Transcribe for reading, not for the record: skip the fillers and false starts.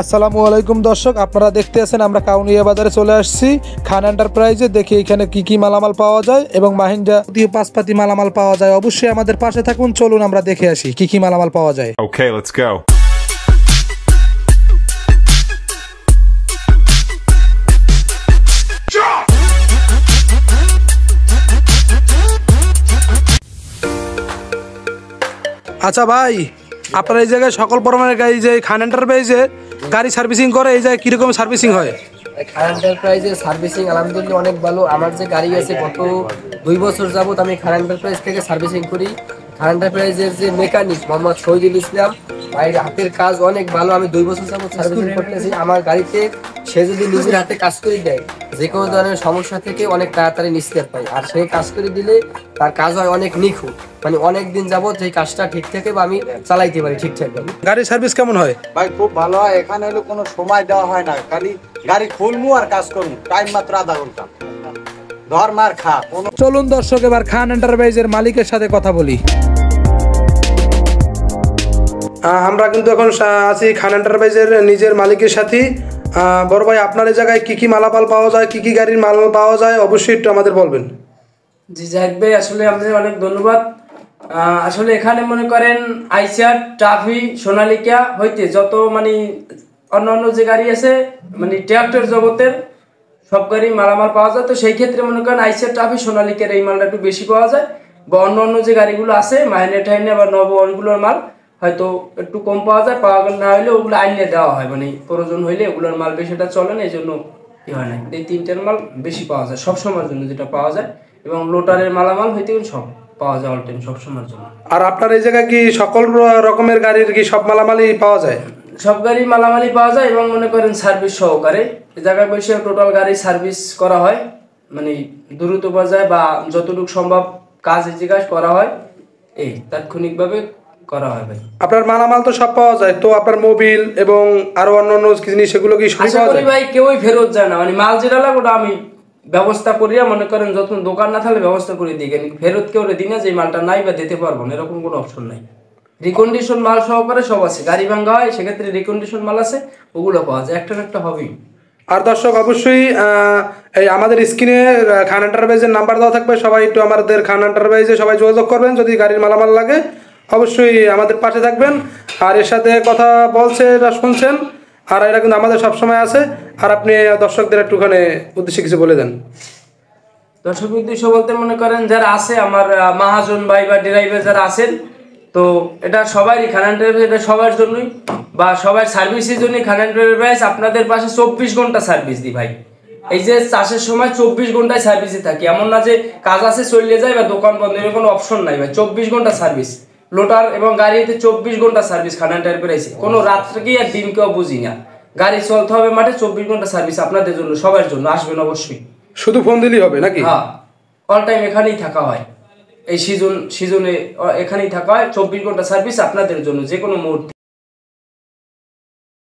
আসসালামু আলাইকুম দর্শক, আপনারা দেখতে আছেন আমরা কাউনিয়া বাজারে চলে আসছি খান এন্টারপ্রাইজে। দেখি এখানে কি কি মালামাল পাওয়া যায় এবং মাহিন্দ্রা দিয়ে পাঁচপাতি মালামাল পাওয়া যায়। অবশ্যই আমাদের পাশে থাকুন, চলুন আমরা দেখে আসি কি কি মালামাল পাওয়া যায়। Okay, let's go. আচ্ছা ভাই, আপনার এই জায়গায় সকল পরিমাণের গাড়ি যে খান এন্টারপ্রাইজে গাড়ি সার্ভিসিং করে, এই জায়গায় কিরকম সার্ভিসিং হয়? খান এন্টারপ্রাইজের সার্ভিসিং আলহামদুলিল্লাহ অনেক ভালো। আমার যে গাড়ি আছে গত 2 বছর যাবত আমি খান এন্টারপ্রাইজ থেকে সার্ভিসিং করি। খান এন্টারপ্রাইজের যে মেকানিক মোহাম্মদ শহীদুল ইসলাম ভাইয়ের হাতের কাজ অনেক ভালো। আমি 2 বছর যাবত সার্ভিসিং করতেছি। আমার গাড়িতে সে যদি নিজের হাতে কাজ করে দেয়, যে কোনো ধরনের সমস্যা থেকে অনেক তাড়াতাড়ি নিস্তার পায়। আর সেই কাজ করে দিলে তার কাজ হয় অনেক নিখুঁত, মানে অনেক দিন যাবত সেই কাজটা ঠিক থাকে বা আমি চালাইতে পারি ঠিকঠাক ভাবে। গাড়ির সার্ভিস কেমন হয়? ভাই খুব ভালো হয়। এখানে হলো কোনো সময় দেওয়া হয় না, গাড়ি খুলমু আর কাজ করবো, টাইম মাত্র আধা ঘন্টা, ধর মার খা। চলুন দর্শক, এবার খান এন্টারপ্রাইজের মালিকের সাথে কথা বলি। আমরা কিন্তু এখন আছি খান এন্টারপ্রাইজের নিজের মালিকের সাথে। বড় ভাই, আপনার এই জায়গায় কি কি মালামাল পাওয়া যায়, কি কি গাড়ির মাল পাওয়া যায়, অবশ্যই একটু আমাদের বলবেন। জি জাহিদ ভাই, আসলে আপনাদের অনেক ধন্যবাদ। আসলে এখানে মনে করেন আইসার, ট্রাফি, সোনালিকা হইতে যত মানে অন্য যে গাড়ি আছে মানে ট্রাক্টর জগতের সব গাড়ি মালামাল পাওয়া যায়। তো সেই ক্ষেত্রে মনে করেন আইসার, ট্রাফি, সোনালিকার এই মালটা একটু বেশি পাওয়া যায়। বা অন্য যে গাড়িগুলো আছে মাহিন্দ্রা টাইনে বা নব ওইগুলোর মাল হয়তো একটু কম পাওয়া যায়। পাওয়া না হলে ওগুলো আইনে দেওয়া হয়, মানে প্রয়োজন হইলে ওগুলোর মাল বেশিটা চলে না, এই জন্য কি হয় না। এই তিনটার মাল বেশি পাওয়া যায় সবসময়ের জন্য, যেটা পাওয়া যায়। এবং লোটারের মালামাল হইতে সব পাওয়া যায় অল টাইম সবসময়ের জন্য। আর আপনার এই জায়গায় কি সকল রকমের গাড়ির কি সব মালামালই পাওয়া যায়? সব গাড়ির মালামালই পাওয়া যায় এবং মনে করেন সার্ভিস সহকারে এই জায়গায় বসে টোটাল গাড়ি সার্ভিস করা হয়, মানে দ্রুত পর্যায়ে বা যতটুকু সম্ভব কাজ জিজ্ঞাসা করা হয়, এই তাৎক্ষণিকভাবে করা হয় ভাই। আপনার মালামাল তো সব পাওয়া যায়, তো আপনার মোবিল এবং আরো অন্যান্য জিনিস সেগুলো কি সব আশা পাওয়া করি যায়? ভাই কেউই ফেরত যায় না, মানে মাল যেটা লাগে ওটা আমি ব্যবস্থা করিয়া মনে করেন যখন দোকান না থাকলে ব্যবস্থা করে দিই, কিন্তু ফেরত কেউ দিই না যে মালটা নাই বা দিতে পারবো না, এরকম কোনো অপশন নাই। রিকন্ডিশন মাল সহকারে সব আছে, গাড়ি ভাঙ্গা হয় সেক্ষেত্রে রিকন্ডিশন মাল আছে, ওগুলো পাওয়া যায়, একটা না একটা হবেই। আর দর্শক অবশ্যই এই আমাদের স্ক্রিনে খান এন্টারপ্রাইজের নাম্বার দেওয়া থাকবে, সবাই একটু আমাদের খান এন্টারপ্রাইজে সবাই যোগাযোগ করবেন যদি গাড়ির মালামাল লাগে। অবশ্যই আমাদের পাশে থাকবেন। আর এর সাথে কথা বলছে, এটা শুনছেন, আর এরা কিন্তু আমাদের সবসময় আছে। আর আপনি দর্শকদের একটুখানি উদ্দেশ্যে কিছু বলে দেন। দর্শক উদ্দেশ্য বলতে মনে করেন যারা আছে আমার মহাজন ভাই বা ড্রাইভার যারা আছেন, তো এটা সবারই খান এন্টারপ্রাইজ, এটা সবার জন্যই বা সবার সার্ভিসের জন্যই খান এন্টারপ্রাইজ আপনাদের পাশে 24 ঘন্টা সার্ভিস দিই ভাই। এই যে চাষের সময় 24 ঘন্টায় সার্ভিসে থাকি, এমন না যে কাজ আছে চলে যায় বা দোকান বন্ধ, এর কোনো অপশন নাই ভাই। 24 ঘন্টা সার্ভিস লোটার এবং গাড়িতে 24 ঘন্টা সার্ভিস খান এন্টারপ্রাইজে। কোনো রাত্রে আর দিনকেও বুঝি না, গাড়ি চলতে হবে মাঠে, 24 ঘন্টা সার্ভিস আপনাদের জন্য, সবার জন্য। আসবেন অবশ্যই, শুধু ফোন দিলেই হবে নাকি? হ্যাঁ, অল টাইম এখানেই থাকা হয়। এই সিজনে এখানেই থাকা হয়, 24 ঘন্টা সার্ভিস আপনাদের জন্য যে কোনো মুহূর্তে।